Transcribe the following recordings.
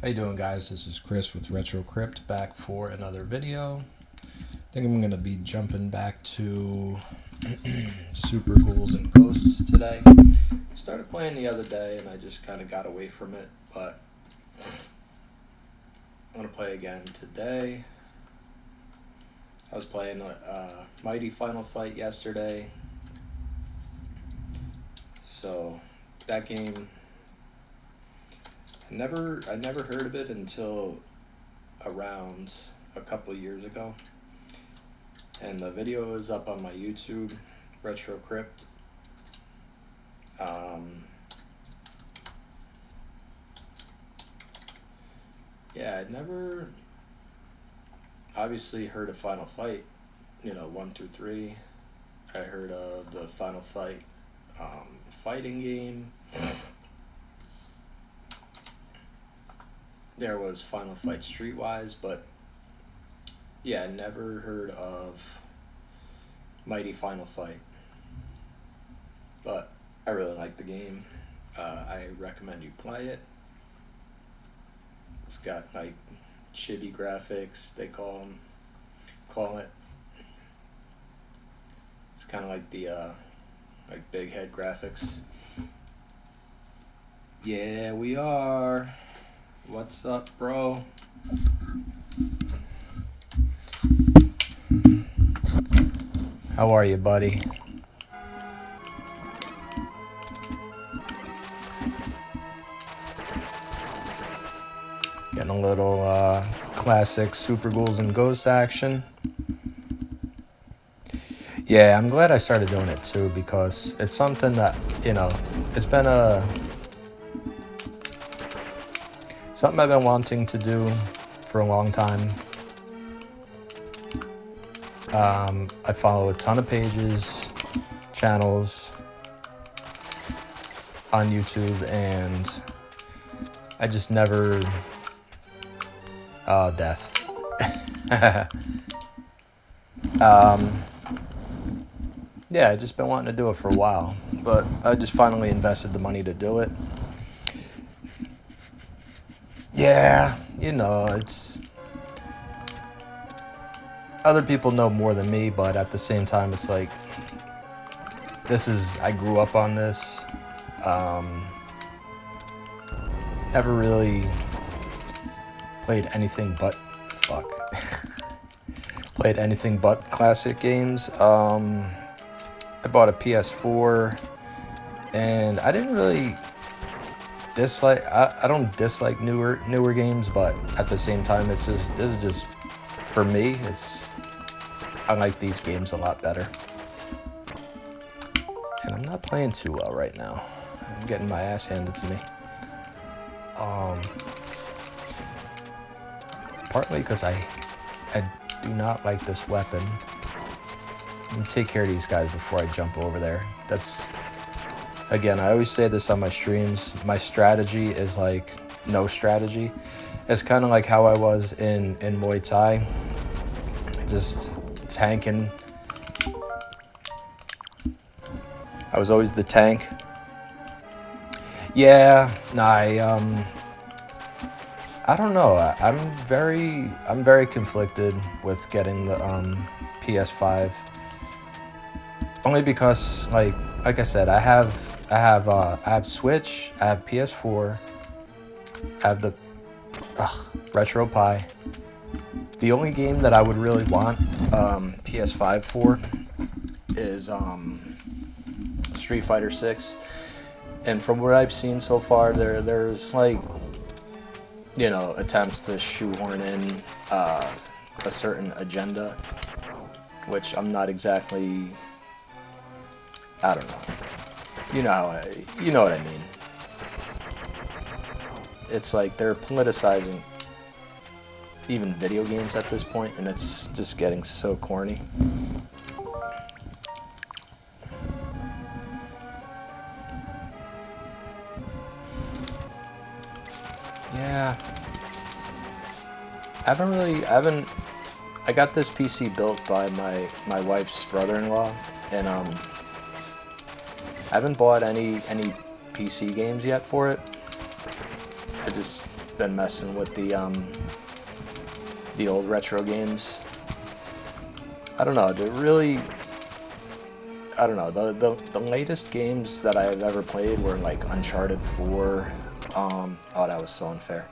How you doing, guys? This is Chris with Retro Crypt, back for another video. I think I'm going to be jumping back to Super Ghouls and Ghosts today. I started playing the other day and I just kind of got away from it, but I'm going to play again today. I was playing Mighty Final Fight yesterday, so that game, I never heard of it until around a couple of years ago, and the video is up on my YouTube, Retro Crypt. Yeah, I'd never obviously heard of Final Fight, 1 through 3. I heard of the Final Fight fighting game. There was Final Fight Streetwise, but yeah, I never heard of Mighty Final Fight. But I really like the game. I recommend you play it. It's got like chibi graphics, they call it. It's kind of like the like big head graphics. Yeah, we are. What's up, bro? How are you, buddy? Getting a little classic Super Ghouls and Ghosts action. Yeah, I'm glad I started doing it too, because it's something that, it's been something I've been wanting to do for a long time. I follow a ton of pages, channels on YouTube, and I just never... death. Yeah, I just been wanting to do it for a while, but I just finally invested the money to do it. Yeah, it's... Other people know more than me, but at the same time, it's like, I grew up on this. Never really played anything but... played anything but classic games. I bought a PS4, and I didn't really dislike... I don't dislike newer games, but at the same time, this is just... For me, I like these games a lot better. And I'm not playing too well right now. I'm getting my ass handed to me. Partly because I do not like this weapon. Let me take care of these guys before I jump over there. Again, I always say this on my streams. My strategy is like no strategy. It's kind of like how I was in Muay Thai. Just tanking. I was always the tank. Yeah, I don't know. I'm very conflicted with getting the PS5. Only because, like I said, I have Switch, I have PS4, I have the Retro Pi. The only game that I would really want PS5 for is Street Fighter 6. And from what I've seen so far, there's like, attempts to shoehorn in a certain agenda, which I'm not exactly... I don't know. You know what I mean. It's like they're politicizing even video games at this point, and it's just getting so corny. Yeah. I got this PC built by my wife's brother-in-law, and I haven't bought any PC games yet for it. been messing with the old retro games. I don't know. They're really. I don't know. The latest games that I've ever played were like Uncharted 4. Oh, that was so unfair.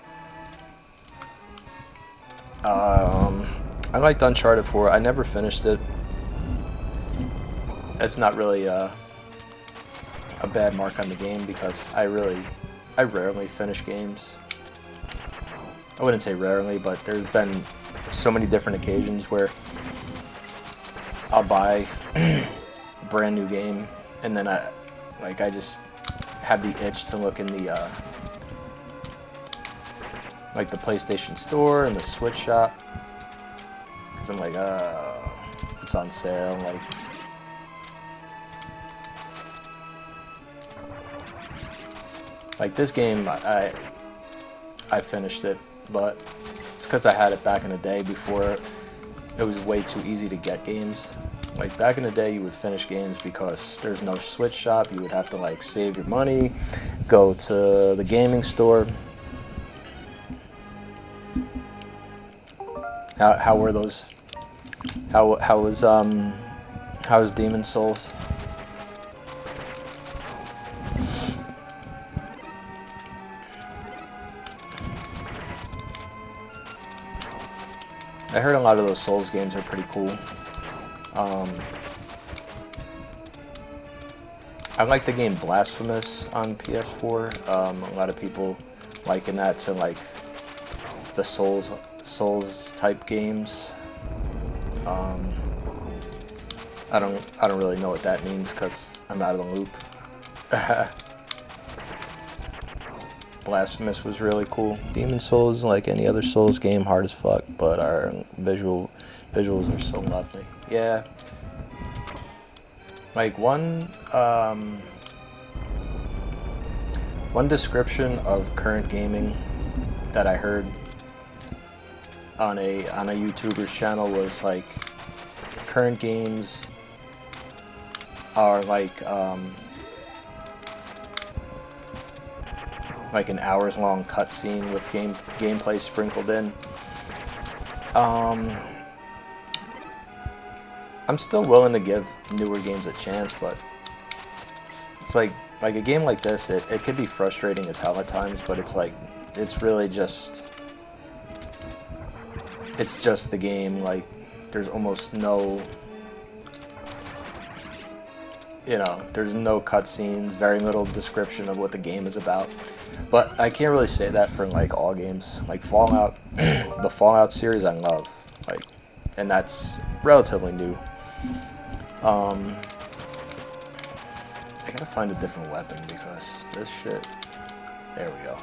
I liked Uncharted 4. I never finished it. It's not really a bad mark on the game because I rarely finish games. I wouldn't say rarely, but there's been so many different occasions where I'll buy a brand new game and then I just have the itch to look in the like the PlayStation Store and the Switch shop because I'm like, it's on sale. Like this game, I finished it, but it's because I had it back in the day before it was way too easy to get games. Like back in the day, you would finish games because there's no Switch shop. You would have to like save your money, go to the gaming store. How were those? How was Demon's Souls? I heard a lot of those Souls games are pretty cool. I like the game Blasphemous on PS4. A lot of people liken that to like the Souls type games. I don't really know what that means because I'm out of the loop. Blasphemous was really cool. Demon's Souls, like any other Souls game, hard as fuck, but our visuals are so lovely. Yeah. Like one description of current gaming that I heard on a YouTuber's channel was like current games are like an hours-long cutscene with gameplay sprinkled in. I'm still willing to give newer games a chance, but it's like a game like this, it could be frustrating as hell at times, but it's like, it's really just, it's just the game. Like, there's almost no, there's no cutscenes, very little description of what the game is about. But I can't really say that for like all games. Like Fallout, the Fallout series I love, like, and that's relatively new. I gotta find a different weapon because this shit. There we go.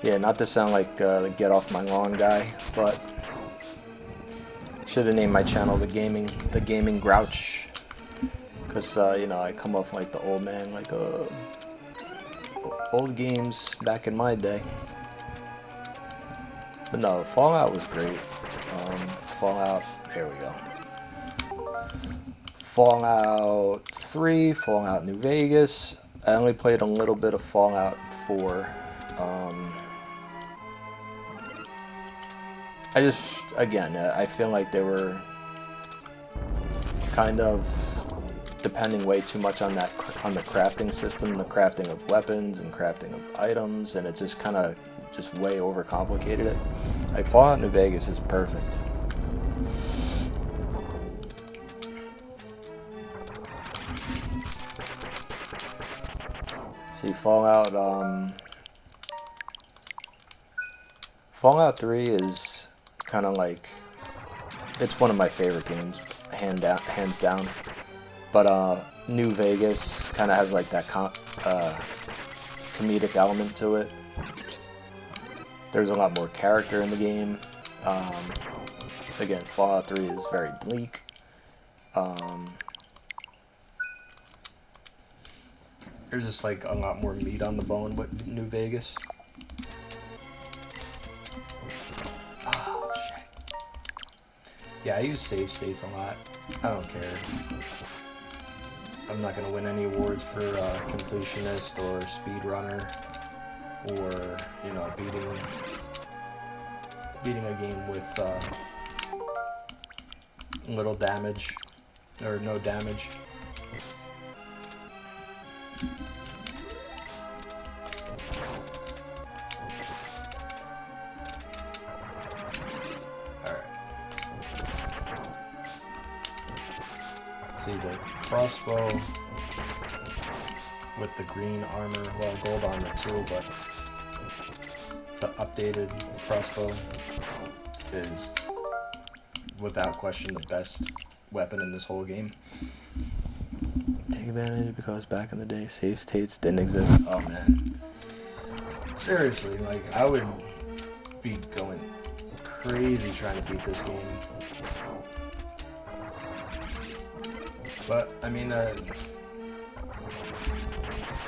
Yeah, not to sound like the get off my lawn guy, but should have named my channel the gaming grouch, because I come off like the old man, like old games back in my day. But no, Fallout was great. Fallout, there we go. Fallout 3, Fallout New Vegas. I only played a little bit of Fallout 4. I feel like they were kind of depending way too much on the crafting system, the crafting of weapons and crafting of items, and it just kind of way overcomplicated it. Like Fallout New Vegas is perfect. See, Fallout 3 is kind of like, it's one of my favorite games, hands down. But New Vegas kind of has like that comedic element to it. There's a lot more character in the game. Again, Fallout 3 is very bleak. There's just like a lot more meat on the bone with New Vegas. Oh, shit. Yeah, I use save states a lot. I don't care. I'm not gonna win any awards for completionist or speedrunner, or you know, beating a game with little damage or no damage. See the crossbow with the green armor, well, gold armor too, but the updated crossbow is without question the best weapon in this whole game. Take advantage because back in the day save states didn't exist. Oh man, seriously, like I would be going crazy trying to beat this game. But, I mean, I'm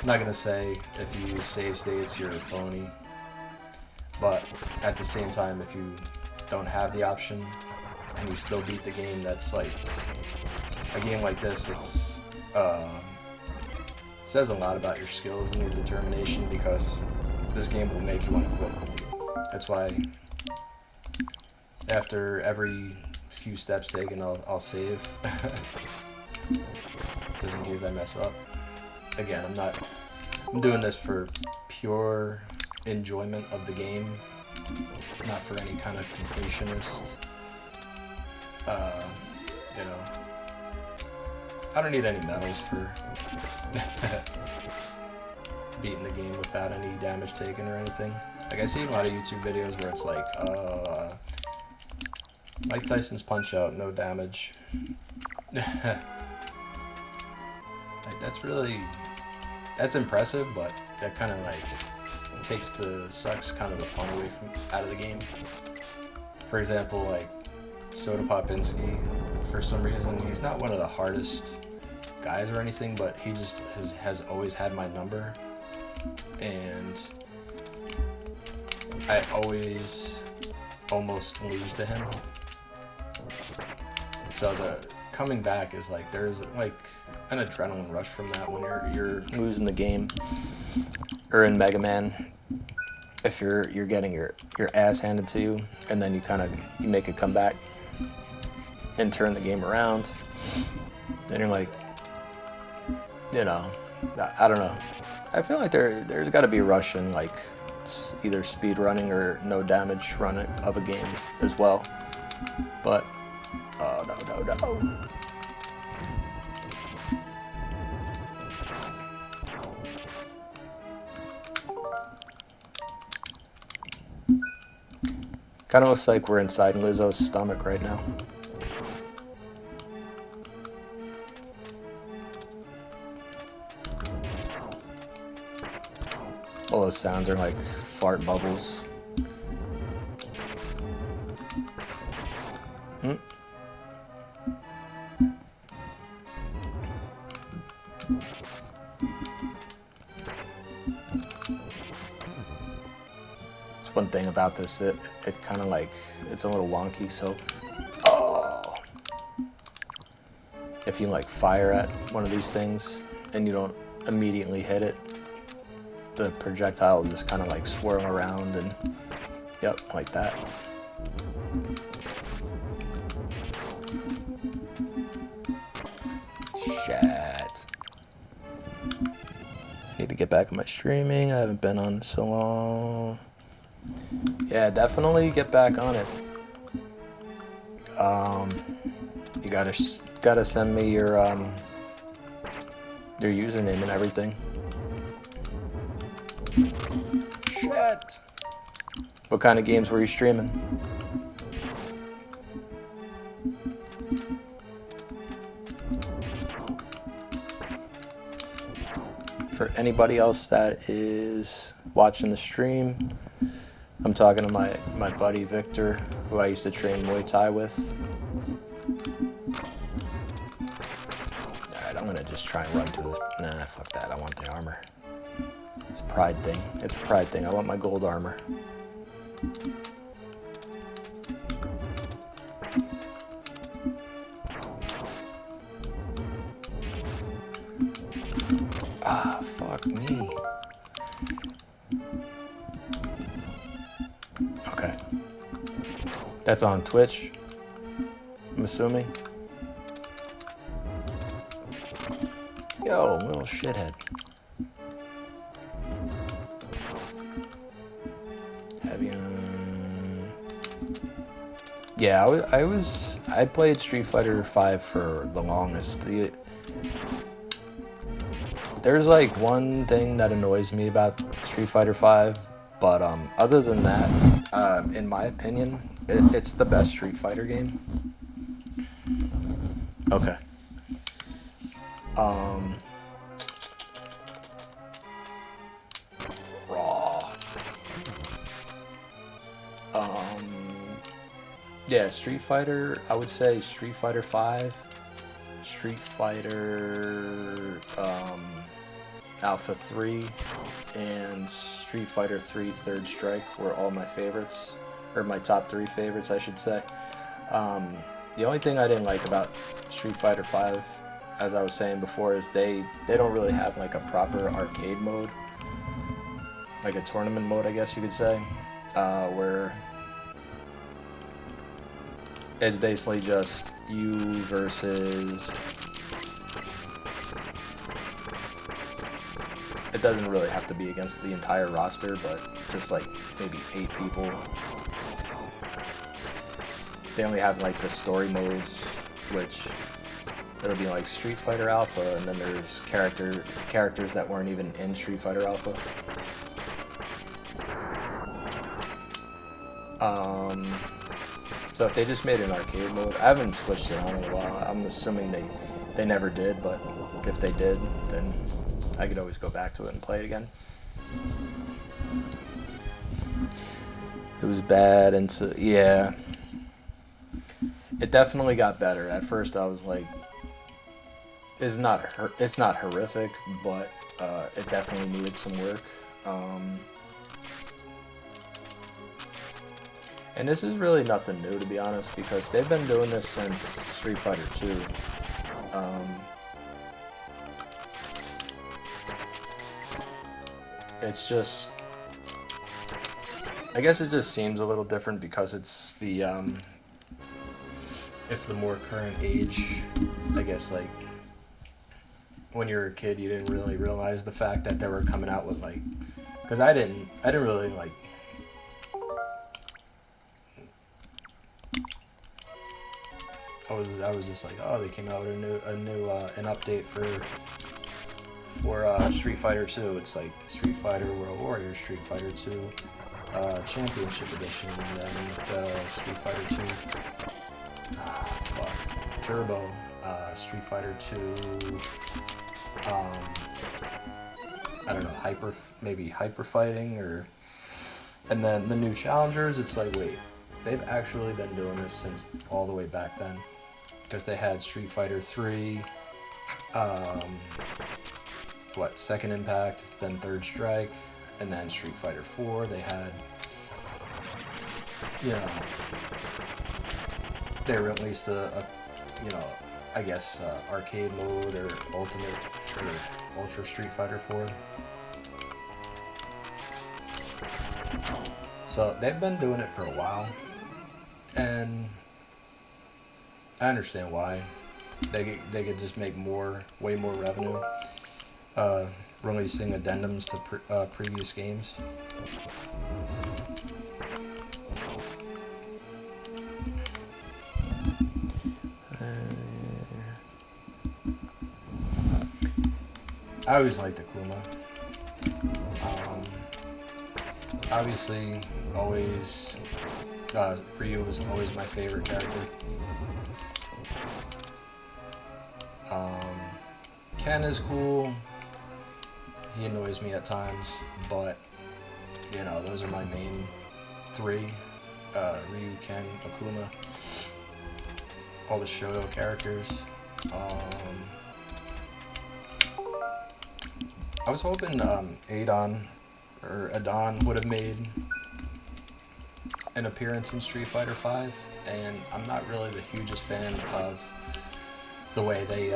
not gonna say if you use save states, you're a phony. But, at the same time, if you don't have the option, and you still beat the game, that's like, a game like this, it says a lot about your skills and your determination, because this game will make you want to quit. That's why, after every few steps taken, I'll save. Just in case I mess up. Again, I'm doing this for pure enjoyment of the game, not for any kind of completionist, you know, I don't need any medals for beating the game without any damage taken or anything. Like, I see a lot of YouTube videos where it's like, Mike Tyson's punch out, no damage. Like, that's impressive, but that kind of like sucks kind of the fun away out of the game. For example, like Soda Popinski, for some reason, he's not one of the hardest guys or anything, but he just has always had my number, and I always almost lose to him. So the coming back is like, there's like an adrenaline rush from that when you're losing the game, or in Mega Man, if you're getting your ass handed to you, and then you make a comeback and turn the game around, then you're like, you know, I don't know. I feel like there's got to be a rush in like either speed running or no damage running of a game as well. But oh no. Kind of looks like we're inside Lizzo's stomach right now. All those sounds are like fart bubbles. One thing about this, it kind of like, it's a little wonky, so if you like fire at one of these things and you don't immediately hit it, the projectile will just kind of like swirl around, and yep, like that. Shit. Need to get back on my streaming. I haven't been on so long. Yeah, definitely get back on it. You gotta send me your username and everything. Shit. What kind of games were you streaming? For anybody else that is watching the stream, I'm talking to my buddy Victor, who I used to train Muay Thai with. Alright, I'm gonna just try and run through this. Nah, fuck that, I want the armor. It's a pride thing. It's a pride thing. I want my gold armor. Ah, fuck me. Okay. That's on Twitch, I'm assuming. Yo, little shithead. Heavy on. Yeah, I played Street Fighter 5 for the longest. There's like one thing that annoys me about Street Fighter 5, but other than that, in my opinion, it's the best Street Fighter game. Okay. Raw. Yeah, Street Fighter, I would say Street Fighter 5, Street Fighter Alpha 3, and Street Fighter 3 Third Strike were all my favorites, or my top 3 favorites, I should say. The only thing I didn't like about Street Fighter 5, as I was saying before, is they don't really have like a proper arcade mode, like a tournament mode, I guess you could say, where it's basically just you versus... It doesn't really have to be against the entire roster, but just like maybe 8 people. They only have like the story modes, which it'll be like Street Fighter Alpha, and then there's characters that weren't even in Street Fighter Alpha. So if they just made an arcade mode, I haven't switched it on in a while. I'm assuming they never did, but if they did, then I could always go back to it and play it again. It was bad, and so, yeah. It definitely got better. At first I was like, it's not horrific, but it definitely needed some work. And this is really nothing new, to be honest, because they've been doing this since Street Fighter 2. It's just, I guess it just seems a little different because it's the more current age. I guess like when you were a kid, you didn't really realize the fact that they were coming out with like, because I didn't really like. I was just like, oh, they came out with an update for Street Fighter 2. It's like Street Fighter World Warrior, Street Fighter 2 Championship Edition, and then Street Fighter 2 Turbo, Street Fighter 2 I don't know, maybe Hyper Fighting, or, and then the new challengers. It's like, wait, they've actually been doing this since all the way back then, because they had Street Fighter 3, Second Impact, then Third Strike, and then Street Fighter 4. They had, they released a I guess arcade mode, or Ultimate or Ultra Street Fighter 4. So they've been doing it for a while, and I understand why. They could just make way more revenue, releasing addendums to previous games. I always liked Akuma. Obviously, always, Ryu was always my favorite character. Ken is cool. He annoys me at times, but, those are my main 3. Ryu, Ken, Akuma. All the Shoto characters. I was hoping Adon would have made an appearance in Street Fighter 5, and I'm not really the hugest fan of the way they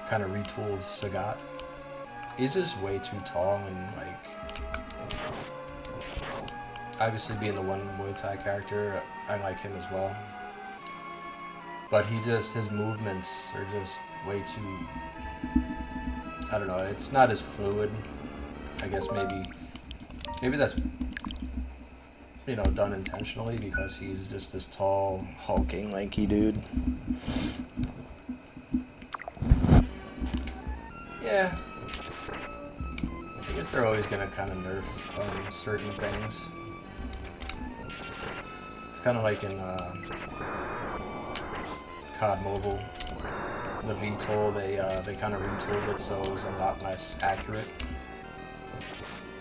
kind of retooled Sagat. he's just way too tall, and like obviously being the one Muay Thai character, I like him as well. But his movements are just way too, I don't know, it's not as fluid. I guess maybe that's, done intentionally because he's just this tall, hulking, lanky dude. Yeah. I guess they're always gonna kind of nerf certain things. It's kind of like in COD Mobile, the VTOL. They kind of retooled it so it was a lot less accurate.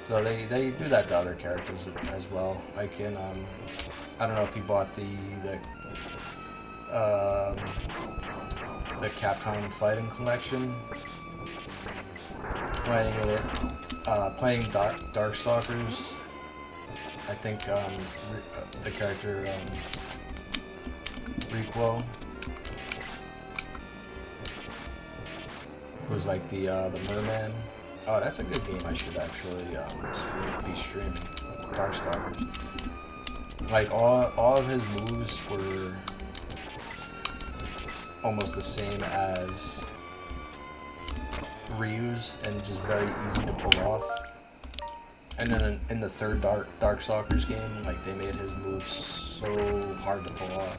So they do that to other characters as well. Like in I don't know if you bought the Capcom Fighting Collection. Playing Darkstalkers. I think the character Requo was like the merman. Oh, that's a good game. I should actually be streaming Darkstalkers. Like all of his moves were almost the same as Ryu's and just very easy to pull off. And then in the third Darkstalkers game, like they made his moves so hard to pull off.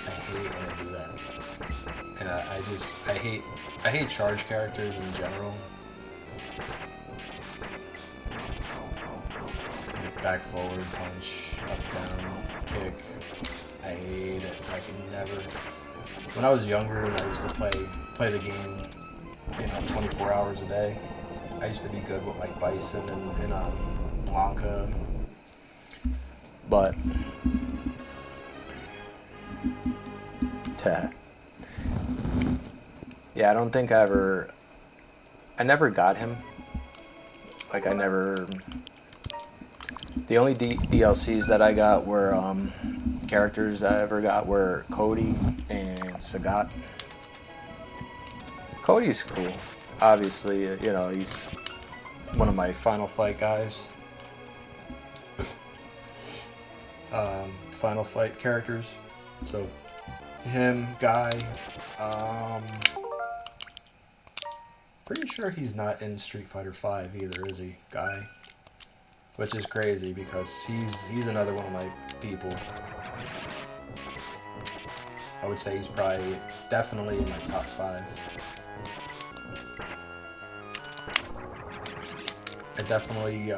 I hate when they do that. And I hate charge characters in general. Like back, forward, punch, up, down, kick. I hate it. I can never. When I was younger and I used to play the game, 24 hours a day, I used to be good with like Bison and Blanca. But yeah, I don't think I never got him. Like the only DLCs that I got were characters I ever got were Cody and Sagat. Cody's cool. Obviously, he's one of my Final Fight guys. Final Fight characters. So him, Guy. Pretty sure he's not in Street Fighter V either, is he, Guy? Which is crazy because he's another one of my people. I would say he's probably definitely in my top 5. I definitely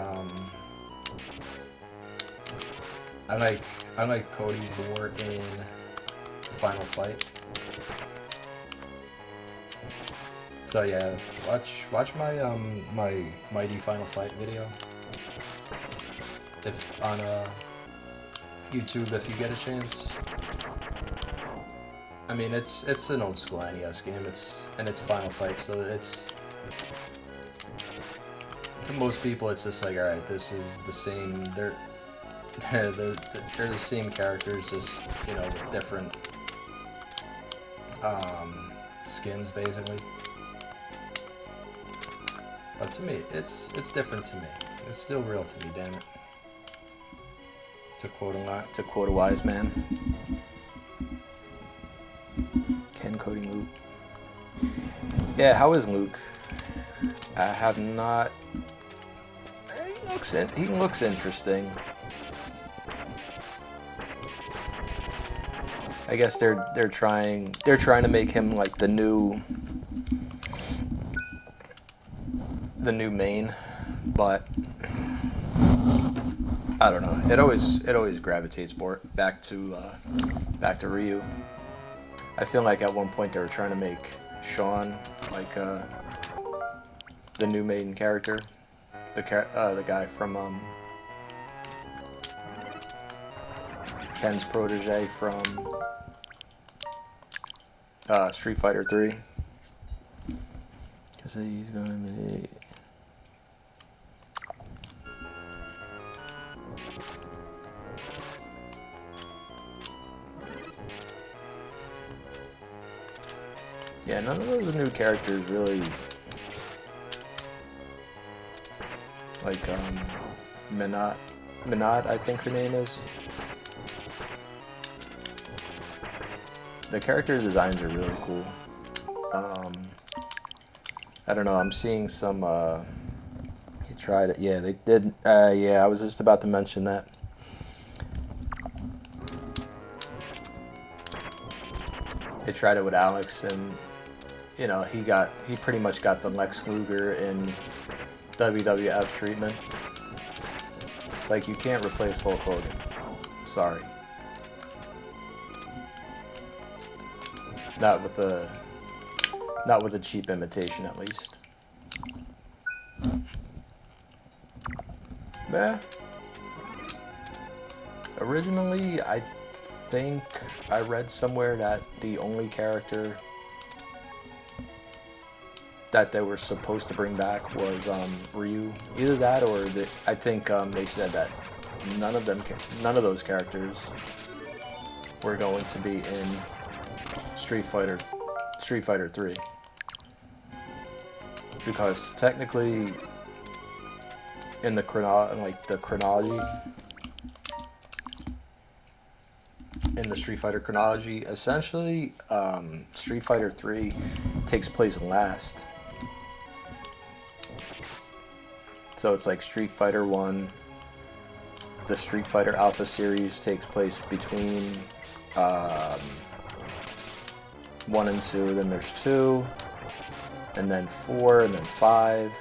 I like Cody more in Final Fight. So yeah, watch my my Mighty Final Fight video. If on YouTube, if you get a chance. I mean, it's an old school NES game. It's Final Fight, so it's, to most people, it's just like, all right, this is the same. They're the same characters, just with different skins, basically. But to me, it's different to me. It's still real to me, damn it. To quote a wise man. Can Cody Luke? Yeah, how is Luke? I have not. He looks interesting. I guess they're trying to make him like the new main, but I don't know. It always gravitates more back to Ryu. I feel like at one point they were trying to make Sean like the new main character, the guy from Ken's protege from Street Fighter 3. Because he's gonna be. Yeah, none of those new characters really, like, Minot, I think her name is. The character designs are really cool. I don't know, I'm seeing some, he tried it, yeah, they did, yeah, I was just about to mention that. They tried it with Alex, and, you know, he pretty much got the Lex Luger in WWF treatment. It's like, you can't replace Hulk Hogan. Sorry. Not with a cheap imitation, at least. Yeah. Originally, I think I read somewhere that the only character that they were supposed to bring back was Ryu. Either that, or I think they said that none of those characters were going to be in Street Fighter 3, because technically, in the chronology, in the Street Fighter chronology, essentially, Street Fighter 3 takes place last. So it's like Street Fighter 1, the Street Fighter Alpha series takes place between 1 and 2, then there's 2, and then 4, and then 5.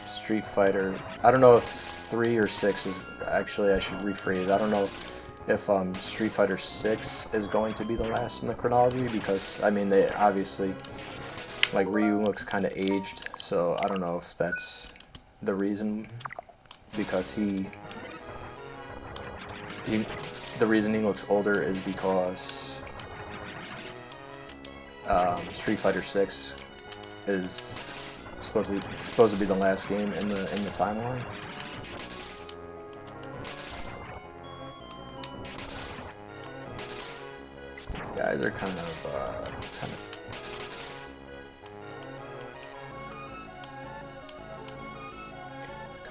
Street Fighter, I don't know if 3 or 6 is, actually I should rephrase, I don't know if Street Fighter 6 is going to be the last in the chronology, because, I mean, they obviously, like, Ryu looks kind of aged, so I don't know if that's the reason, because the reason he looks older is because Street Fighter 6 is supposed to be the last game in the timeline. These guys are kind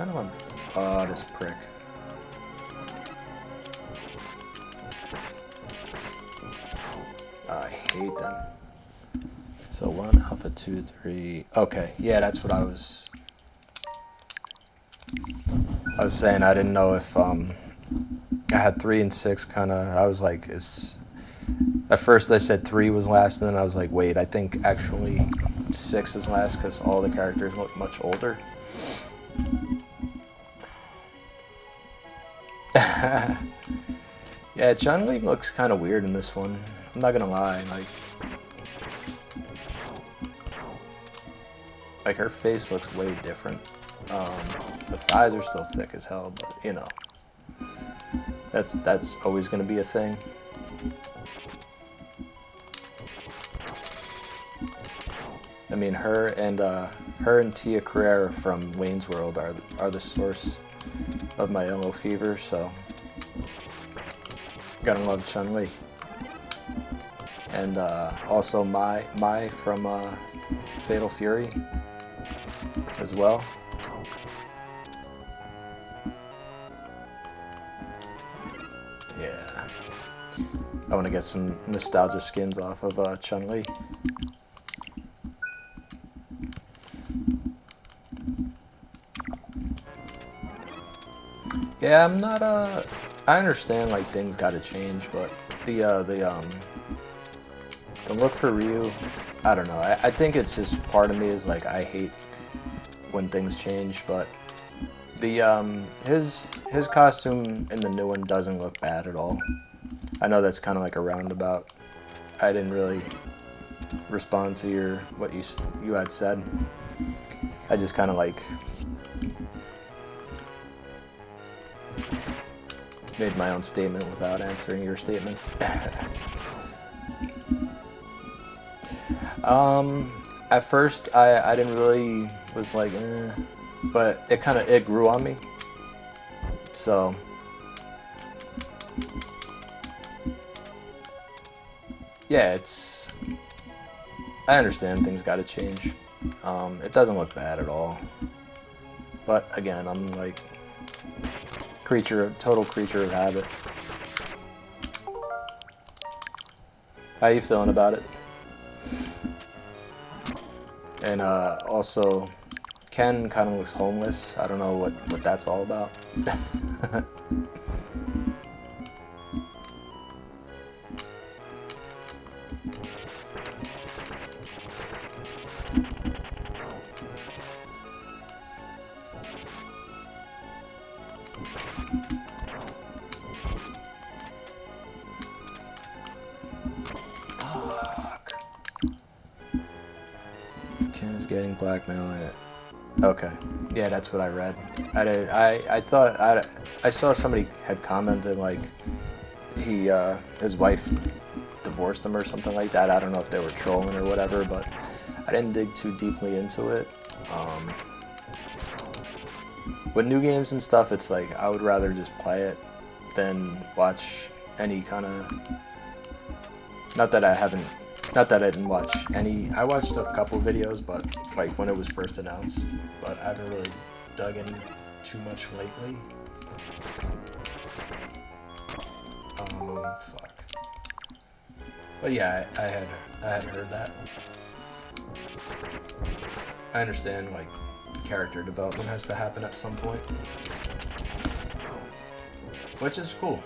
of on this prick. I hate them. So 1, Alpha, 2, 3. Okay, yeah, that's what I was saying. I didn't know if I had 3 and 6 kind of. I was like, at first I said 3 was last, and then I was like, wait, I think actually 6 is last because all the characters look much older. Yeah, Chun-Li looks kind of weird in this one. I'm not gonna lie, like her face looks way different. The thighs are still thick as hell, but you know, that's always gonna be a thing. I mean, her and Tia Carrere from Wayne's World are the source of my yellow fever, so gotta love Chun-Li. And also Mai from Fatal Fury as well. Yeah, I want to get some nostalgia skins off of Chun-Li. Yeah, I'm not I understand like things gotta change, but the look for Ryu, I don't know. I think it's just part of me is like I hate when things change, but the his costume in the new one doesn't look bad at all. I know that's kind of like a roundabout. I didn't really respond to what you had said. I just kind of like made my own statement without answering your statement. At first I didn't really was like, but it grew on me. So yeah, I understand things got to change. It doesn't look bad at all. But again, I'm like total creature of habit. How you feeling about it? And also, Ken kind of looks homeless. I don't know what that's all about. Fuck. Ken is getting blackmailed. Okay. Yeah, that's what I read. I thought I saw somebody had commented like his wife divorced him or something like that. I don't know if they were trolling or whatever, but I didn't dig too deeply into it. With new games and stuff, it's like I would rather just play it than watch any kind of. Not that I didn't watch any. I watched a couple videos, but like when it was first announced. But I haven't really dug in too much lately. Fuck. But yeah, I had heard that. I understand like character development has to happen at some point, which is cool.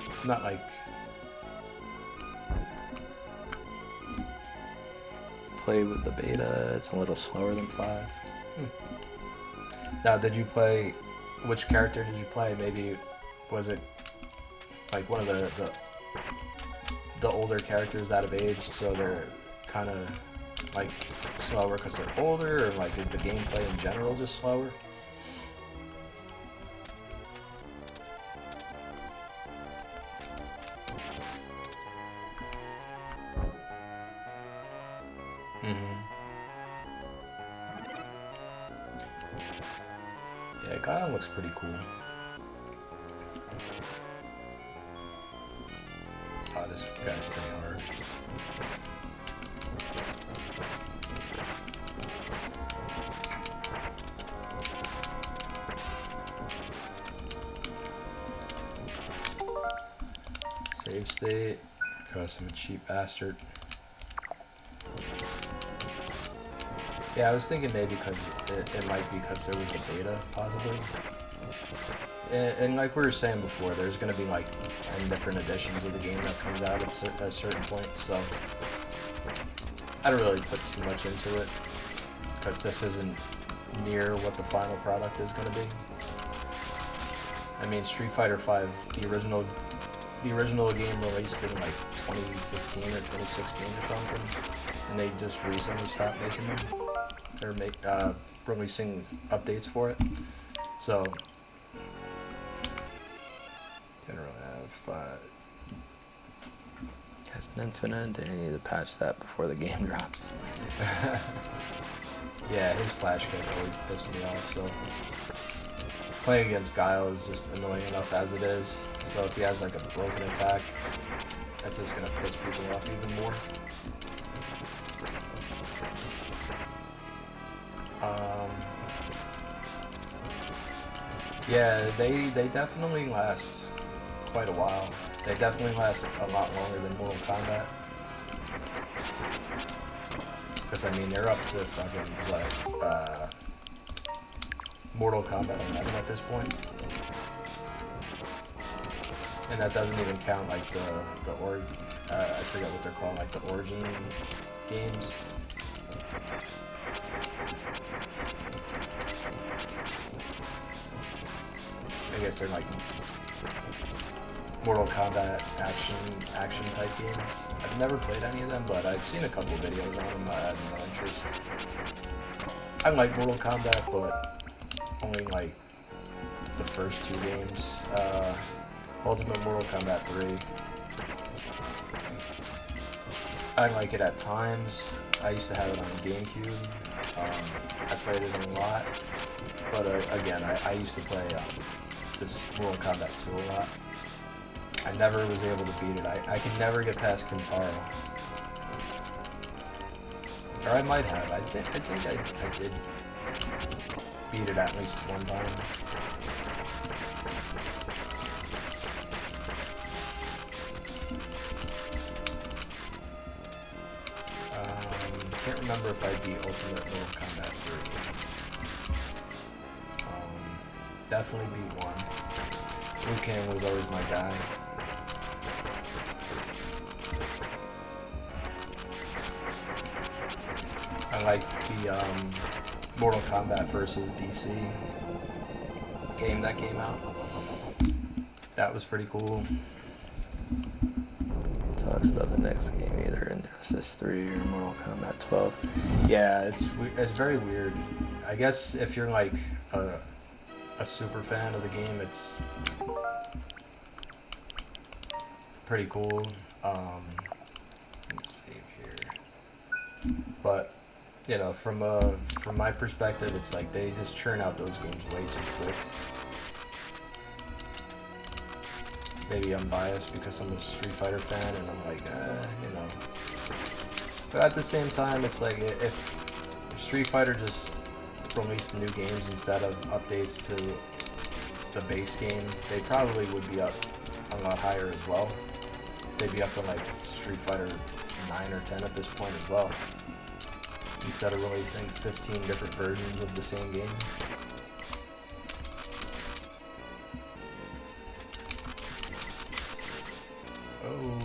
It's not like play with the beta. It's a little slower than 5. Now, did you play? Which character did you play? Maybe was it like one of the older characters that have aged, so they're kind of like slower because they're older, or like is the gameplay in general just slower? Yeah, Kyle looks pretty cool. Oh, this guy's pretty hard. Save state, because I'm a cheap bastard. Yeah, I was thinking maybe because it might be because there was a beta, possibly. And like we were saying before, there's going to be like 10 different editions of the game that comes out at a certain point, so I don't really put too much into it, because this isn't near what the final product is going to be. I mean, Street Fighter V, the original game released in like 2015 or 2016 or something, and they just recently stopped making them. They're releasing updates for it, so didn't really have has an infinite. They need to patch that before the game drops. Yeah, his flash kick always pissed me off. So playing against Guile is just annoying enough as it is. So if he has like a broken attack, that's just gonna piss people off even more. Yeah, they definitely last quite a while. They definitely last a lot longer than Mortal Kombat. Because I mean, they're up to fucking what, Mortal Kombat 11 at this point, and that doesn't even count like I forget what they're called, like the Origin games. I guess they're like Mortal Kombat action type games. I've never played any of them, but I've seen a couple videos on them. I have no interest. I like Mortal Kombat, but only like the first 2 games. Ultimate Mortal Kombat 3. I like it at times. I used to have it on GameCube. I played it a lot, but again, I used to play this Mortal Kombat 2 a lot. I never was able to beat it. I could never get past Kintaro. Or I might have. I think I did beat it at least one time. Can't remember if I beat Ultimate Mortal Kombat 3. Definitely beat 1. Liu Kang was always my guy. I like the Mortal Kombat versus DC game that came out. That was pretty cool. Talks about the next game, either Injustice 3 or Mortal Kombat 12. Yeah, it's very weird. I guess if you're like a super fan of the game, it's pretty cool. Let's see here. But you know, from my perspective, it's like they just churn out those games way too quick. Maybe I'm biased because I'm a Street Fighter fan, and I'm like, you know. But at the same time, it's like if Street Fighter just released new games instead of updates to the base game, they probably would be up a lot higher as well. They'd be up to like Street Fighter 9 or 10 at this point as well, instead of releasing 15 different versions of the same game. Oh.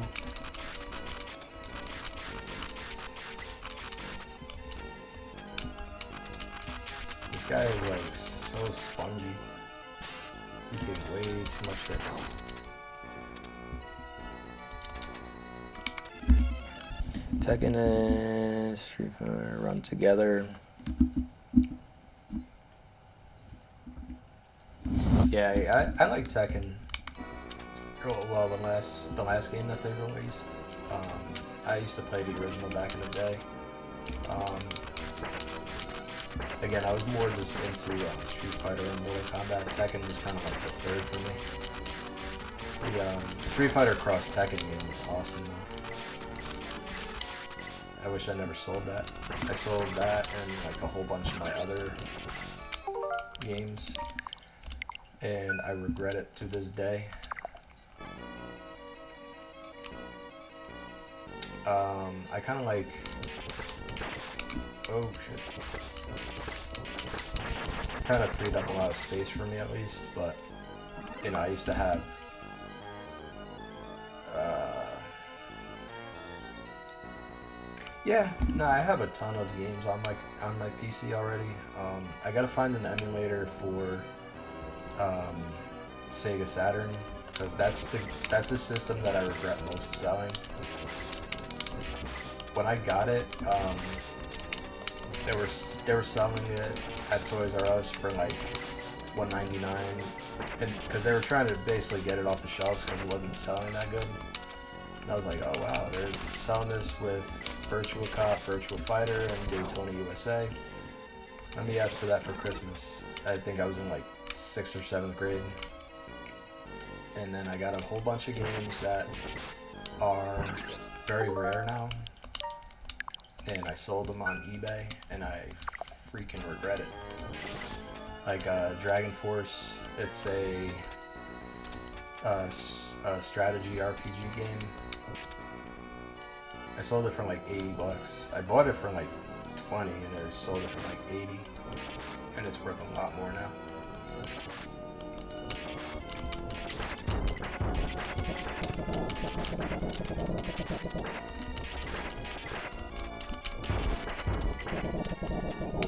This guy is like so spongy. He takes way too much hits. Tekken and Street Fighter run together. Yeah, I like Tekken. Well, the last game that they released. I used to play the original back in the day. Again, I was more just into Street Fighter and Mortal Kombat. Tekken was kind of like the third for me. The Street Fighter Cross Tekken game was awesome though. I wish I never sold that. I sold that and like a whole bunch of my other games, and I regret it to this day. I kind of like, oh shit, kind of freed up a lot of space for me at least, but you know, I used to have yeah, no, I have a ton of games on my PC already. I gotta find an emulator for Sega Saturn, because that's the system that I regret most selling. When I got it, they were selling it at Toys R Us for like $199, and because they were trying to basically get it off the shelves because it wasn't selling that good. And I was like, oh wow, they're selling this with Virtual Cop, Virtual Fighter, and Daytona USA. Let me ask for that for Christmas. I think I was in like 6th or 7th grade. And then I got a whole bunch of games that are very rare now. And I sold them on eBay, and I freaking regret it. Like Dragon Force, it's a strategy RPG game. I sold it for like $80. I bought it for like 20, and I sold it for like 80, and it's worth a lot more now.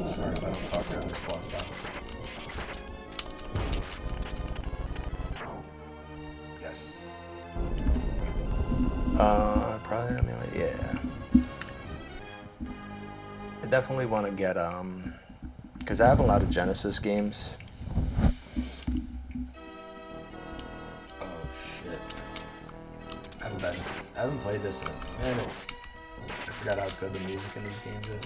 Sorry if I don't talk during this boss battle. Yes. Probably, I mean, like, yeah. I definitely want to get, because I have a lot of Genesis games. Oh, shit. I haven't played this in a minute. I forgot how good the music in these games is.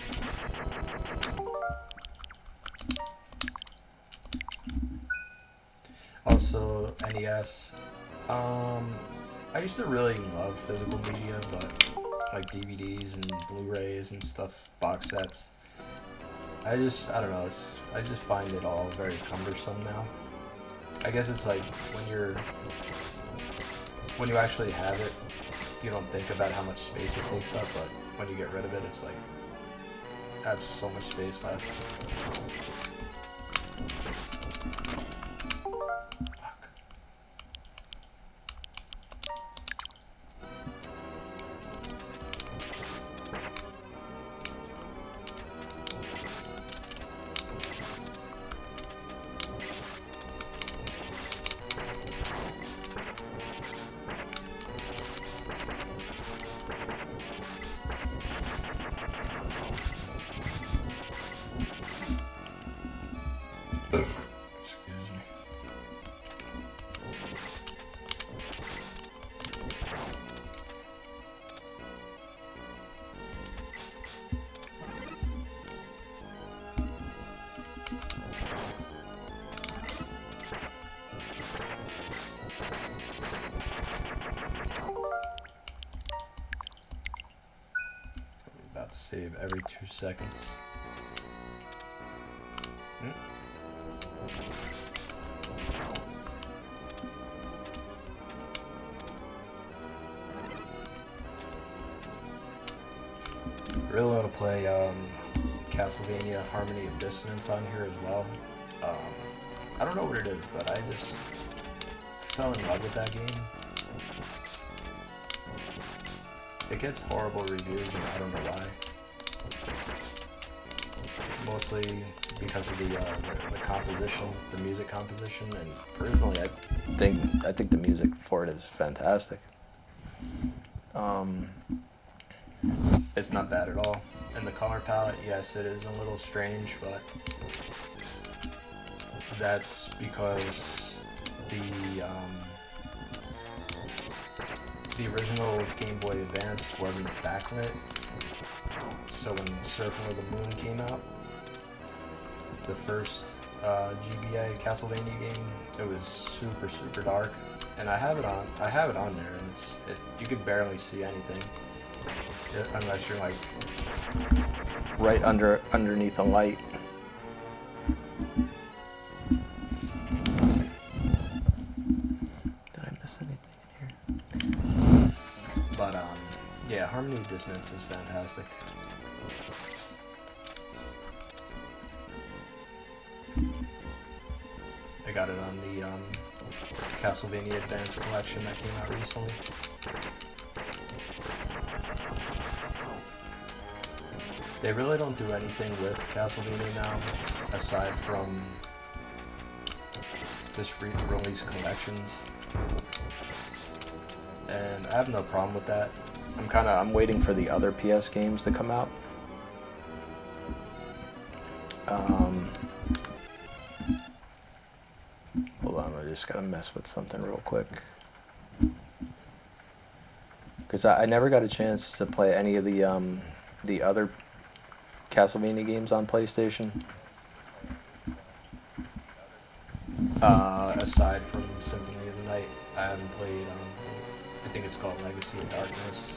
Also, NES. I used to really love physical media, but like DVDs and Blu-rays and stuff, box sets. I don't know. I just find it all very cumbersome now. I guess it's like when you actually have it, you don't think about how much space it takes up, but when you get rid of it, it's like I have so much space left. Fuck. Excuse me. I'm about to save every 2 seconds. I really want to play Castlevania Harmony of Dissonance on here as well. I don't know what it is, but I just fell in love with that game. It gets horrible reviews, and I don't know why. Mostly because of the composition, the music composition, and personally, I think the music for it is fantastic. It's not bad at all. And the color palette, yes, it is a little strange, but that's because the original Game Boy Advance wasn't backlit. So when Circle of the Moon came out, the first GBA Castlevania game, it was super, super dark, and I have it on there, and you could barely see anything unless you're like right underneath a light. Did I miss anything in here? But yeah, Harmony of Dissonance is fantastic. I got it on the Castlevania Advance collection that came out recently. They really don't do anything with Castlevania now, aside from just release collections. And I have no problem with that. I'm waiting for the other PS games to come out. Hold on, I just gotta mess with something real quick. Because I never got a chance to play any of the other Castlevania games on PlayStation. Aside from Symphony of the Night, I haven't played, I think it's called Legacy of Darkness.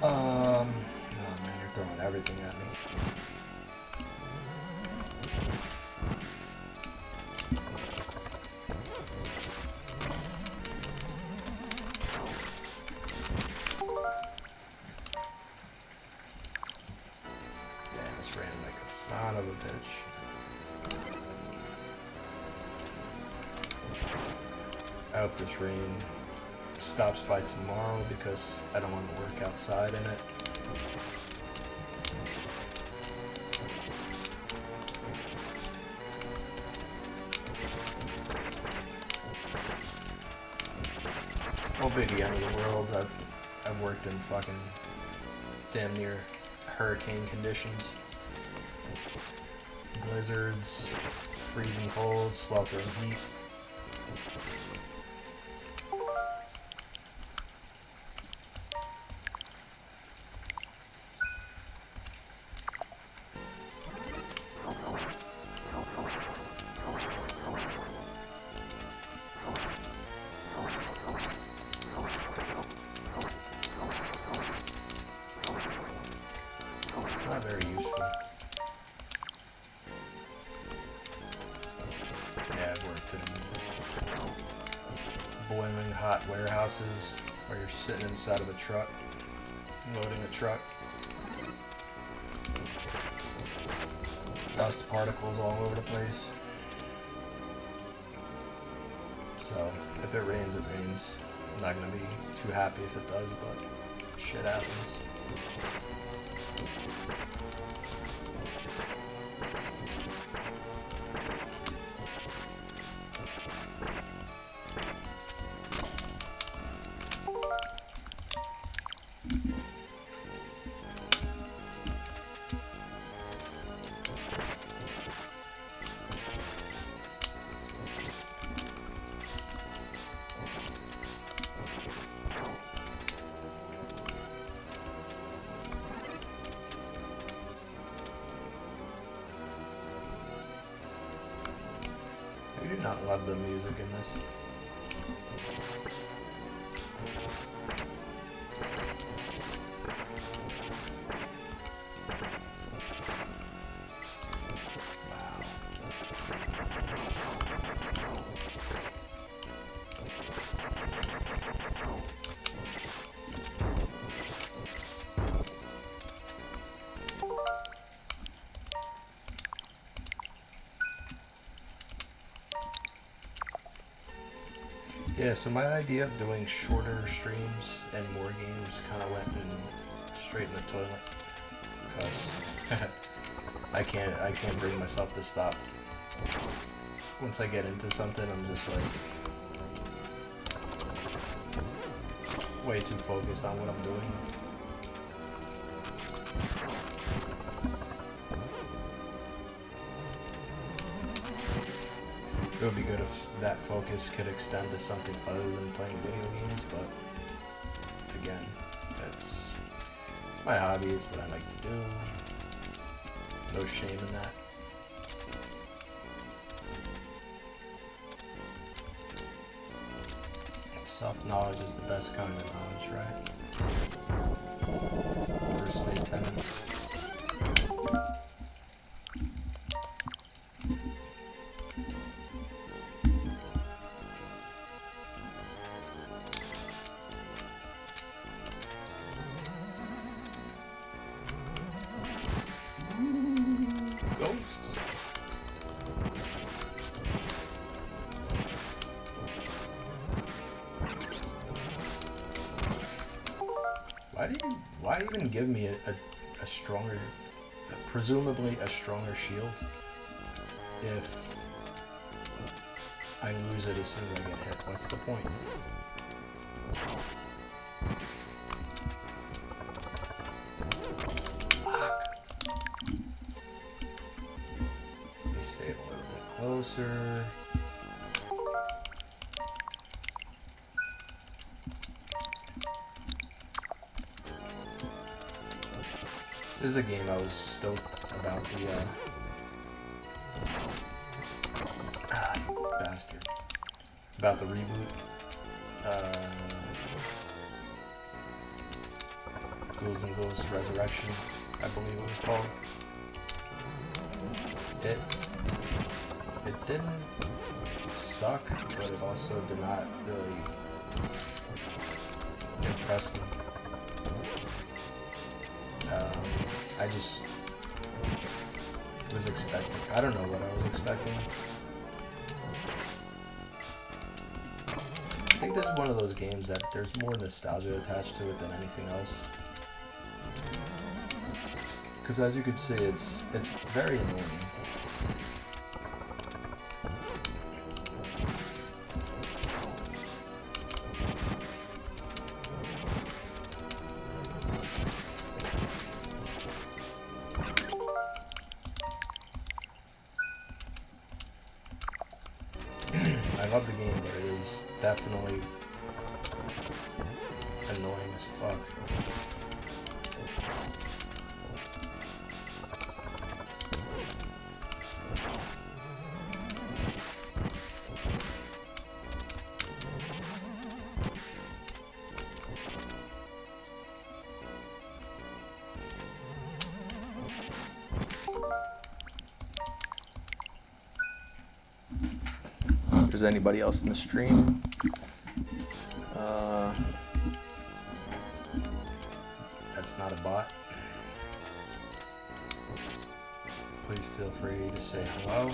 Oh man, you're throwing everything at me. Damn, this ran like a son of a bitch. I hope this rain stops by tomorrow because I don't want to work outside in it. Won't be the end of the world. I've worked in fucking damn near hurricane conditions. Blizzards, freezing cold, sweltering heat. boiling hot warehouses where you're sitting inside of a truck, loading a truck. Dust particles all over the place. So if it rains, it rains. I'm not gonna be too happy if it does, but shit happens. I do not love the music in this. Yeah, so my idea of doing shorter streams and more games kind of went straight in the toilet because I can't bring myself to stop. Once I get into something, I'm just like way too focused on what I'm doing. It would be good if that focus could extend to something other than playing video games, but again, it's my hobby, it's what I like to do. No shame in that. Self-knowledge is the best kind of knowledge, right? Bruce Lee tenants. Ghosts. Why even give me a stronger, presumably a stronger shield if I lose it as soon as I get hit? What's the point? Fuck. Let me save a little bit closer. This is a game I was stoked about the, you bastard. About the reboot. Ghouls and Ghouls Resurrection, I believe it was called. It didn't suck, but it also did not really impress me. I just was expecting, I don't know what I was expecting. I think this is one of those games that there's more nostalgia attached to it than anything else. Because as you can see, it's very annoying. I love the game, but it is definitely annoying as fuck. If there's anybody else in the stream, Uh, that's not a bot. Please feel free to say hello,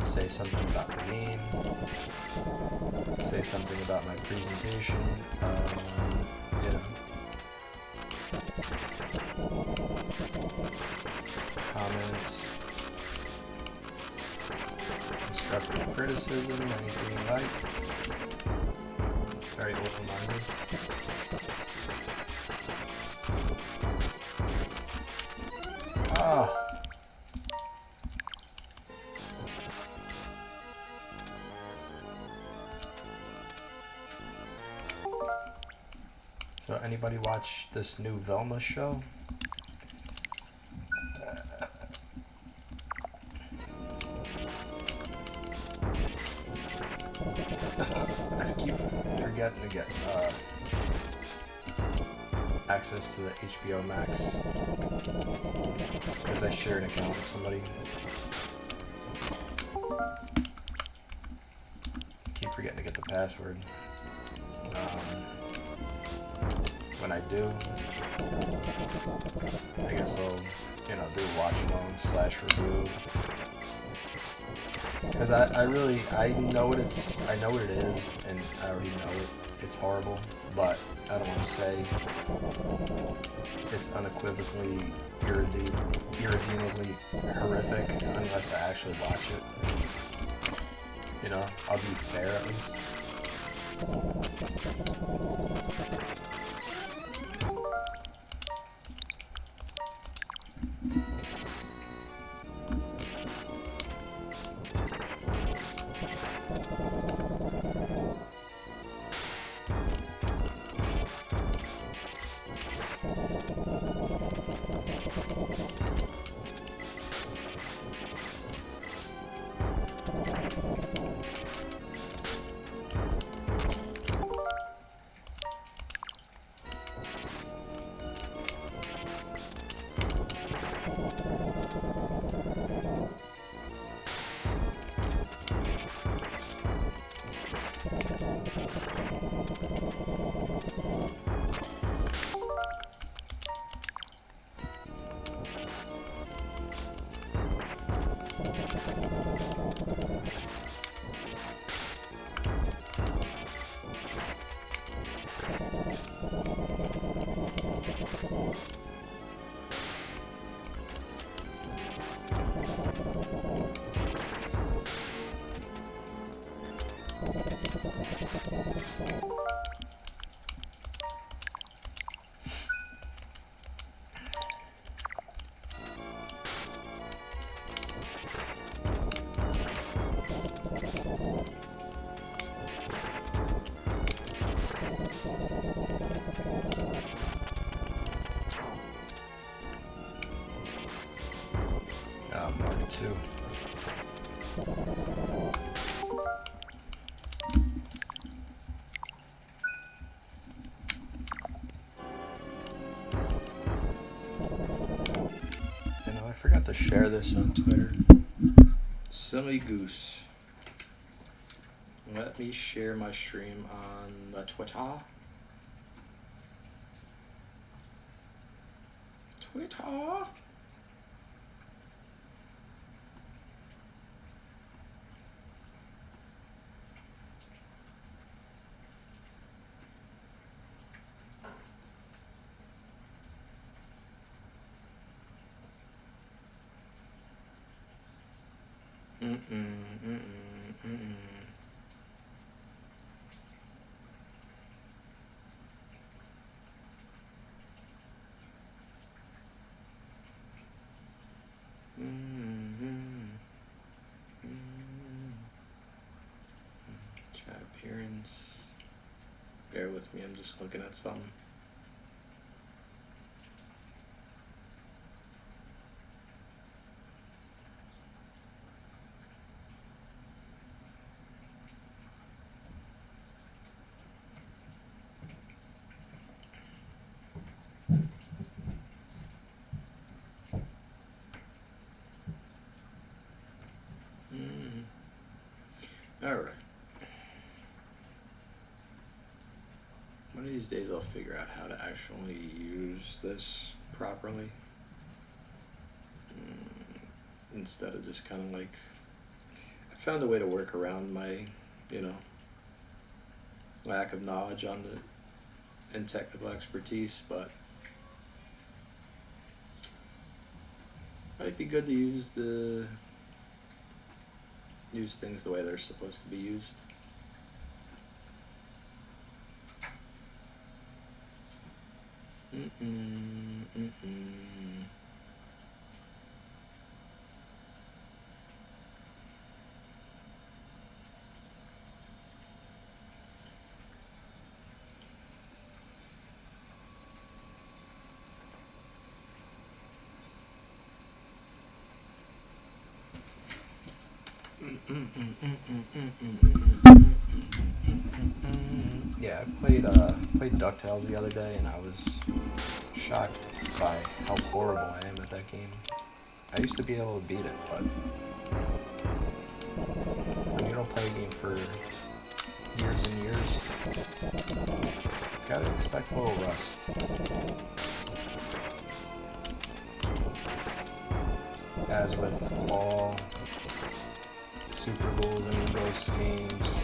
say something about the game, say something about my presentation, you know, comments, constructive criticism, anything you like. Very open-minded. Ah. So anybody watch this new Velma show? I keep forgetting to get access to the HBO Max because I share an account with somebody. Keep forgetting to get the password. When I do, I guess I'll, do a watch along / review. Because I know what it is, and I already know it. It's horrible, but I don't want to say it's unequivocally, irredeemably horrific unless I actually watch it. I'll be fair at least. Mark 2. I forgot to share this on Twitter. Silly goose. Let me share my stream on the Twitter. Chat appearance. Bear with me, I'm just looking at something. All right. One of these days I'll figure out how to actually use this properly. Instead of just kind of like, I found a way to work around my, lack of knowledge on and technical expertise, but might be good to use things the way they're supposed to be used. Yeah, I played DuckTales the other day, and I was shocked by how horrible I am at that game. I used to be able to beat it, but when you don't play a game for years and years, you gotta expect a little rust. As with all Super Ghouls and Ghosts games,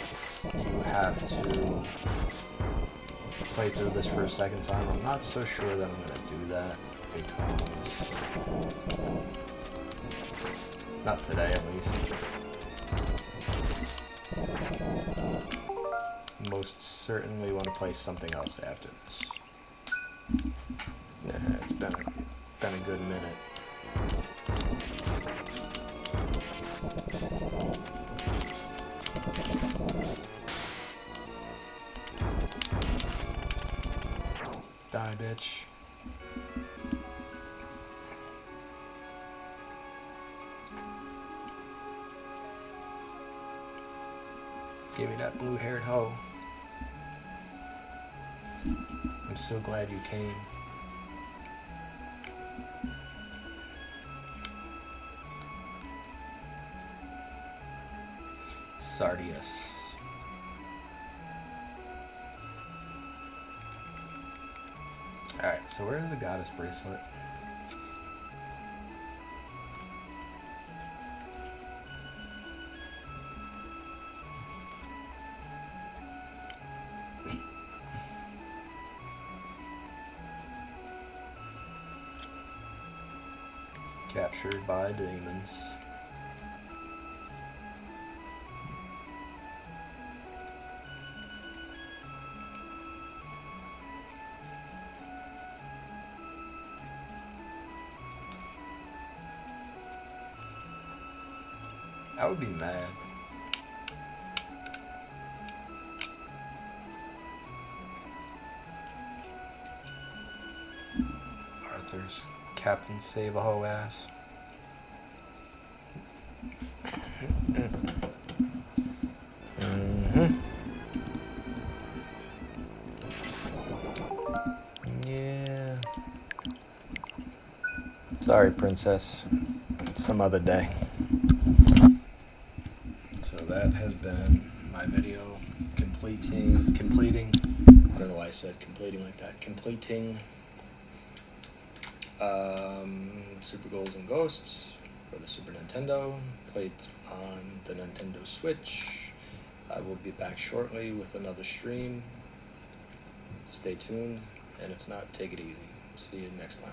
you have to play through this for a second time. I'm not so sure that I'm going to do that, because not today at least. Most certainly want to play something else after this. Yeah, it's been a good minute. Die, bitch. Give me that blue-haired hoe. I'm so glad you came. Sardius. Alright, so where's the goddess bracelet? Captured by demons. I would be mad. Arthur's Captain Save a Hoe ass. Yeah. Sorry, princess. Some other day. So that has been my video completing, I don't know why I said completing like that, completing Super Ghouls and Ghosts for the Super Nintendo, played on the Nintendo Switch. I will be back shortly with another stream. Stay tuned, and if not, take it easy. See you next time.